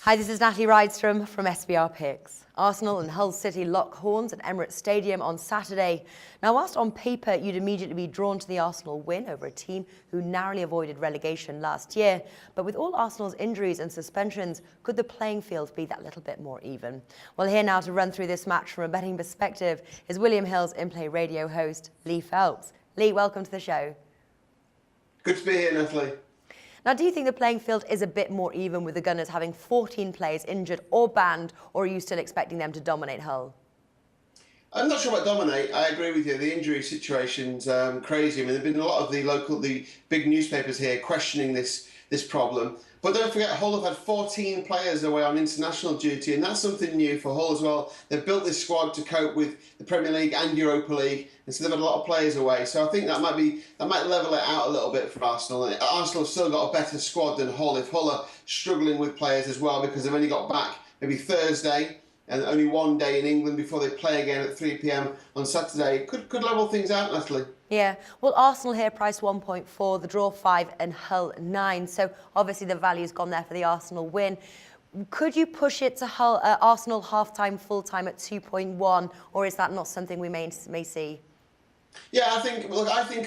Hi, this is Natalie Rydstrom from SBR Picks. Arsenal and Hull City lock horns at Emirates Stadium on Saturday. Now, whilst on paper you'd immediately be drawn to the Arsenal win over a team who narrowly avoided relegation last year, but with all Arsenal's injuries and suspensions, could the playing field be that little bit more even? Well, here now to run through this match from a betting perspective is William Hill's in-play radio host, Lee Phelps. Lee, welcome to the show. Good to be here, Natalie. Now, do you think the playing field is a bit more even with the Gunners having 14 players injured or banned, or are you still expecting them to dominate Hull? I'm not sure about dominate. I agree with you. The injury situation's crazy. I mean, there've been a lot of the big newspapers here questioning this problem. But don't forget, Hull have had 14 players away on international duty, and that's something new for Hull as well. They've built this squad to cope with the Premier League and Europa League, and so they've had a lot of players away. So I think that might level it out a little bit for Arsenal. And Arsenal have still got a better squad than Hull. If Hull are struggling with players as well because they've only got back maybe Thursday and only one day in England before they play again at 3 p.m. on Saturday, could level things out, Natalie. Yeah, well, Arsenal here priced 1.4, the draw 5 and Hull 9. So obviously the value's gone there for the Arsenal win. Could you push it to Hull, Arsenal half-time, full-time at 2.1, or is that not something we may see? Yeah, I think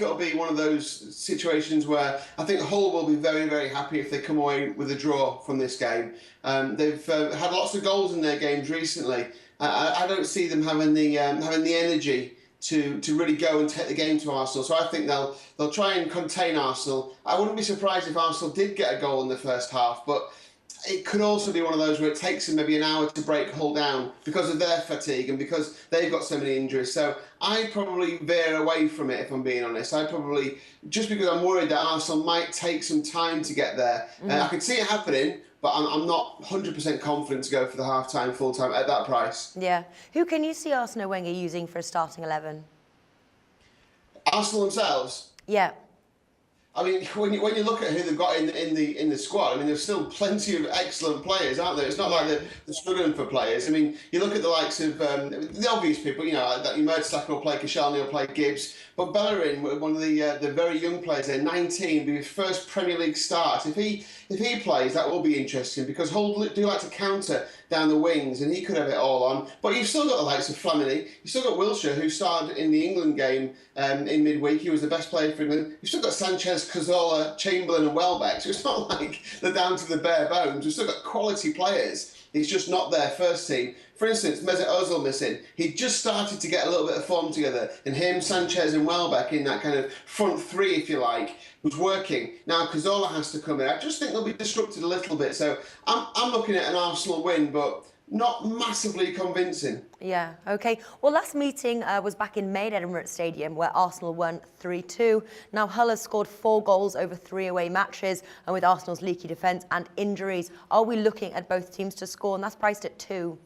it'll be one of those situations where I think Hull will be very, very happy if they come away with a draw from this game. They've had lots of goals in their games recently. I don't see them having the energy to really go and take the game to Arsenal. So I think they'll try and contain Arsenal. I wouldn't be surprised if Arsenal did get a goal in the first half, but it could also be one of those where it takes them maybe an hour to break Hull down because of their fatigue and because they've got so many injuries. So I'd probably veer away from it, if I'm being honest. Just because I'm worried that Arsenal might take some time to get there. I could see it happening, but I'm not 100% confident to go for the half-time, full-time at that price. Yeah. Who can you see Arsene Wenger using for a starting 11? Arsenal themselves? Yeah. I mean, when you look at who they've got in the squad, I mean, there's still plenty of excellent players, aren't there? It's not like they're struggling for players. I mean, you look at the likes of the obvious people, you know, that Mertesacker will play, Koscielny will play, Gibbs, but Bellerin, one of the very young players there, 19, be his first Premier League start. If he plays, that will be interesting because Hull do like to counter down the wings, and he could have it all on. But you've still got the likes of Flamini. You've still got Wilshere, who started in the England game in midweek. He was the best player for England. You've still got Sanchez, Cazorla, Chamberlain and Welbeck. So it's not like they're down to the bare bones. We've still got quality players. He's just not their first team. For instance, Mesut Ozil missing. He just started to get a little bit of form together, and him, Sanchez and Welbeck in that kind of front three, if you like, was working. Now Cazorla has to come in. I just think they'll be disrupted a little bit. So I'm looking at an Arsenal win, but not massively convincing. Yeah, OK. Well, last meeting was back in May at Emirates Stadium, where Arsenal won 3-2. Now, Hull has scored 4 goals over 3 away matches, and with Arsenal's leaky defence and injuries, are we looking at both teams to score? And that's priced at 2.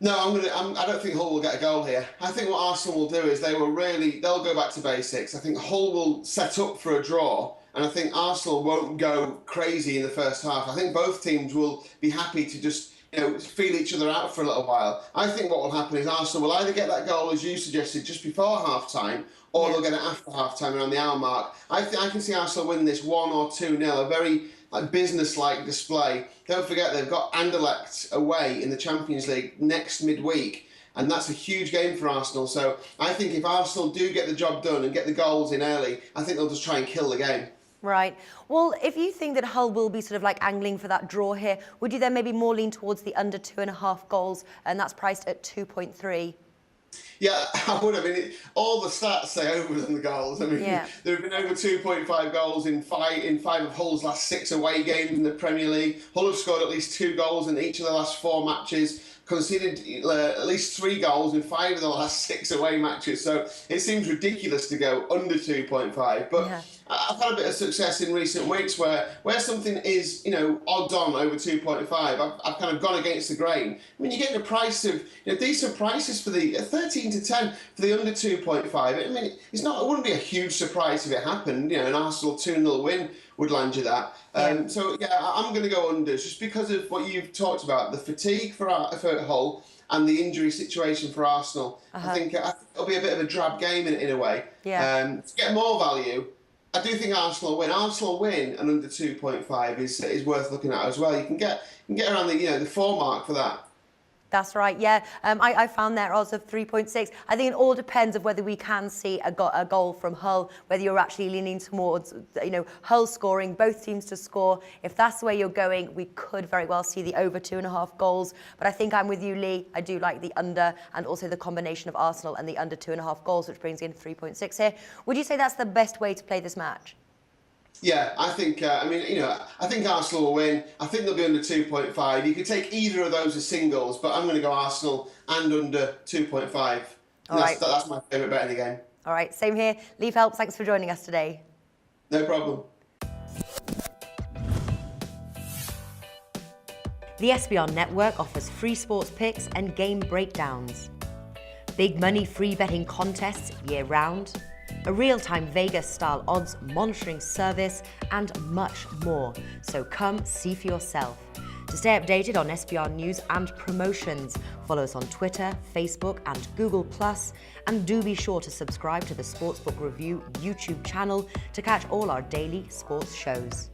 No, I don't think Hull will get a goal here. I think what Arsenal will do is they'll go back to basics. I think Hull will set up for a draw, and I think Arsenal won't go crazy in the first half. I think both teams will be happy to just feel each other out for a little while. I think what will happen is Arsenal will either get that goal, as you suggested, just before half-time, or they'll get it after half-time around the hour mark. I can see Arsenal win this 1 or 2-0, a very business-like display. Don't forget, they've got Anderlecht away in the Champions League next midweek, and that's a huge game for Arsenal. So I think if Arsenal do get the job done and get the goals in early, I think they'll just try and kill the game. Right. Well, if you think that Hull will be sort of like angling for that draw here, would you then maybe more lean towards the under 2.5 goals, and that's priced at 2.3? Yeah, I would. I mean, all the stats say over than the goals. I mean, there have been over 2.5 goals in five of Hull's last 6 away games in the Premier League. Hull have scored at least 2 goals in each of the last 4 matches, conceded at least 3 goals in 5 of the last 6 away matches. So it seems ridiculous to go under 2.5. But I've had a bit of success in recent weeks where something is, odds on over 2.5. I've kind of gone against the grain. I mean, you're getting a price of, decent prices for the 13 to 10 for the under 2.5. I mean, it wouldn't be a huge surprise if it happened. An Arsenal 2-0 win would land you that. So I'm going to go unders just because of what you've talked about, the fatigue for Hull and the injury situation for Arsenal. I think it'll be a bit of a drab game in a way. To get more value, I do think Arsenal win. Arsenal win and under 2.5 is worth looking at as well. You can get around the 4 mark for that. That's right, yeah. I found their odds of 3.6. I think it all depends of whether we can see a goal from Hull, whether you're actually leaning towards, Hull scoring, both teams to score. If that's the way you're going, we could very well see the over 2.5 goals. But I think I'm with you, Lee. I do like the under and also the combination of Arsenal and the under 2.5 goals, which brings in 3.6 here. Would you say that's the best way to play this match? Yeah, I think, I think Arsenal will win. I think they'll be under 2.5. You could take either of those as singles, but I'm going to go Arsenal and under 2.5. That's my favourite bet in the game. All right, same here. Lee Phelps, thanks for joining us today. No problem. The SBR network offers free sports picks and game breakdowns. Big money free betting contests year-round. A real-time Vegas-style odds monitoring service, and much more. So come see for yourself. To stay updated on SBR news and promotions, follow us on Twitter, Facebook and Google+, and do be sure to subscribe to the Sportsbook Review YouTube channel to catch all our daily sports shows.